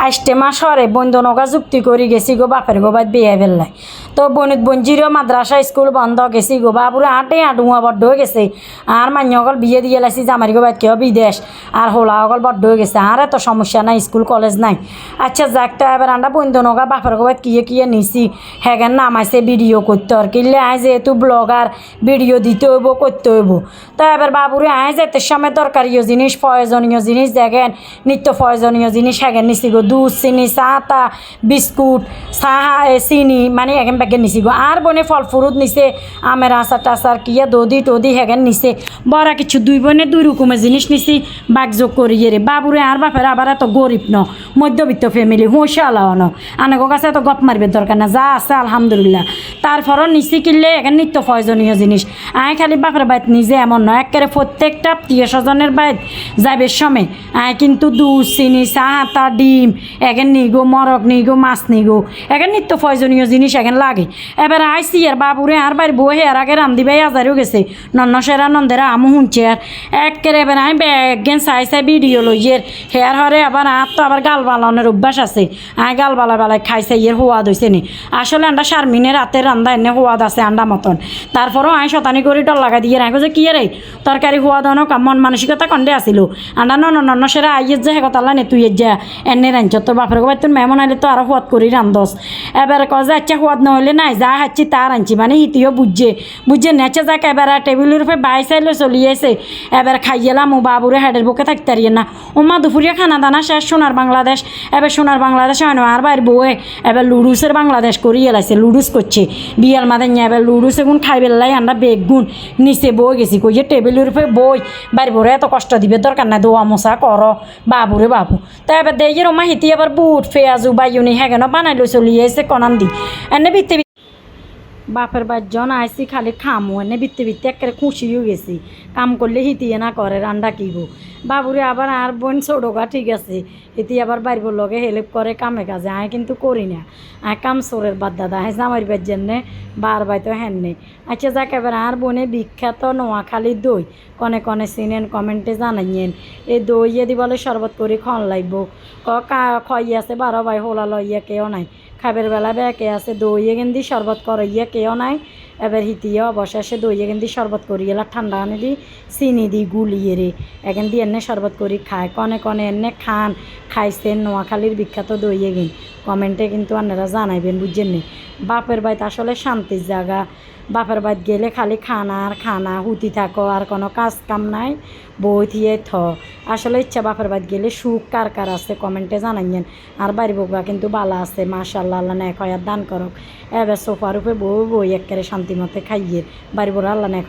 8 মাস হরে বন্ধনগা যুক্তি করে গেছি গো বাপের গো বাদ বিয়ে বেললাই তো বনিত বঞ্জিরও মাদ্রাসা স্কুল বন্ধ গেছি গো বাবুরে আটে আটুয়া বড্ড হয়ে গেছে আর মান্যকল বিয়ে দিয়ে লাইছি জামারি গো বাদ কেউ বিদেশ আর হোলা অকল বড্ড হয়ে গেছে আর এত সমস্যা নাই স্কুল কলেজ নাই আচ্ছা যাকটা এবার আমরা বন্ধনগা বাপের গো বাদ কিয়ে নিছি হ্যাঁ নামাইছে ভিডিও করতে আর কিনলে আয় যেহেতু ব্লগার ভিডিও দিতে হইব করতে হইব তো এবার বাবুরে আয় যেতে সময় দরকারিও জিনিস প্রয়োজনীয় জিনিস দেখেন নিত্য প্রয়োজনীয় জিনিস হ্যাঁ নিছি গো দুধ চিনি চাটা বিস্কুট চাহ চিনি মানে এখন ব্যাগে নিছি গো আর বনে ফল ফুরুত নিছে আমের আচার টাচার কিয়া দধি টদি হ্যাঁ নিছে বড়া কিছু দুই বনে দুই রকমের জিনিস নিছি বাগযোগ করিয়ে রে বাবুরে আর বাপের আবার এত গরিব ন মধ্যবিত্ত ফ্যামিলি হোসালাও ন আনেগো কাছে এত গপ মারবে দরকার না যা আছে আলহামদুলিল্লাহ তারপরও নিছি কিনলে এখন নিত্য প্রয়োজনীয় জিনিস আয় খালি বাপের বাইত নিজে এমন নয় একেবারে প্রত্যেকটা আত্মীয় স্বজনের বাইত যাবে সময় আয় কিন্তু দুধ চিনি চাটা ডিম এখন নিগো মরক নিগো মাছ নিগো এখন নিত্য প্রয়োজনীয় জিনিস এখন লাগে এবার আইসি আর বাবুরে আর বাইর বউ হেয়ার আগে রান্ধি ভাই আজারও গেছে নন্নসেরা নন্দেরা আমু শুনছে আর একেবারে এবার আমি ব্যাগেন চাই ভিডিও লইয়ের হেয়ার হরে আবার আর তো আবার গাল বালানোর অভ্যাস আছে আয় গাল বালায় খাইছে ইয়ের হোয়াদ হয়েছে নি আসলে আন্ডা শারমিনের রাতের রান্ধা এনে হোয়াদ আছে আন্ডা মতন তারপরেও আয় শতানি করে ডর লাগা দিয়ে রাখো যে কি রে তরকারি হোয়াদ অনক মন মানসিকতা কন্ডে আসিল আন্ডা নন্নসেরা আইয়ের যে কথা নে তুই যা এনে রাঞ্চ তোর বাপের গোবাই তোর মেমন আইলে তো আরো সোয়াদ করি রান্ধস এবার কজে আচ্ছা সোয়াদ নহলে নাই যা হাচ্ছি তার আনছি মানে ইতিও বুঝছে নেচে যাক এবার টেবিলের উপরে বাই চাইলে চলিয়েছে এবার খাইয়েলাম ও বাবুরে হেডের বুকে থাকতে পারিয়ে না ও মা দুপুরিয়া খানা দানা শেষ সোনার বাংলাদেশ এবার সোনার বাংলাদেশ হয় না আর বাইর বউয়ে এবার লুডুসের বাংলাদেশ করিয়ে লাইছে লুডুস করছে বিয়াল মাদের নিয়ে এবার লুডুস এগুন খাইবে লাই আমরা বেগুন নিচে বই গেছি কইয়ে টেবিলের উপরে বই বাইর বরে এত কষ্ট দিবে দরকার নাই দোয়া মশা কর বাবুরে বাবু তো এবার দেখি রমা হিতি আবার বুট পেঁয়াজু বাইউনি হ্যাঁ বানাইলো চলিয়েছে কনান দি এনে বিতে বাপের বাচ্জন আইসি খালি খামো এনে বিত্তে একেবারে খুশিও গেছি কাম করলে হিতিয়ে না করে রান্না কিগো বাবুরে আবার আর বোন ছোটগা ঠিক আছে হিতি আবার বাড়ির লগে হেল্প করে কামে কাজে আয় কিন্তু করি না আয় কাম চোরের বাদ দাদা হ্যাঁ জামার বাজ্যেনে বার বাইতো হেননে আচ্ছা যাক এবার আর বোনে বিখ্যাত নোয়াখালী দই কনে কনে চিনেন কমেন্টে জানাইয়েন এই দই যদি বলে শরবত করে খন লাগব খই আছে 12 বাই হোলা লইয়া কেউ নাই খাবের বেলা বেঁকে আছে দইয়ে গেন্দি শরবত করাইয়া কেউ নাই এবার হিতিয়ে অবশেষে দইয়ে গেন্দি শরবত করিয়ে ঠান্ডা আনে দি চিনি দি গুলিয়ে রে এখান দিয়ে এনে শরবত করি খায় কনে কনে এনে খান খাইছেন নোয়াখালীর বিখ্যাত দইয়ে গেন কমেন্টে কিন্তু আপনারা জানাইবেন বুঝছেন নি বাপের বাইত আসলে শান্তির জায়গা বাপের বাইত গেলে খালি খানা আর খানা হুতি থাকো আর কোনো কাজ কাম নাই বই থিয়ে আসলে ইচ্ছা বাপের বাইত গেলে সুখ কার কার আছে কমেন্টে জানাইয়েন আর বাড়ি বউরা কিন্তু বালা আছে মাশাআল্লাহ আল্লাহ নেক হয়াত দান করক এবার সোফার উপরে বই একেবারে শান্তি মতে খাইয়ে বাড়ি বউরা আল্লাহ নেক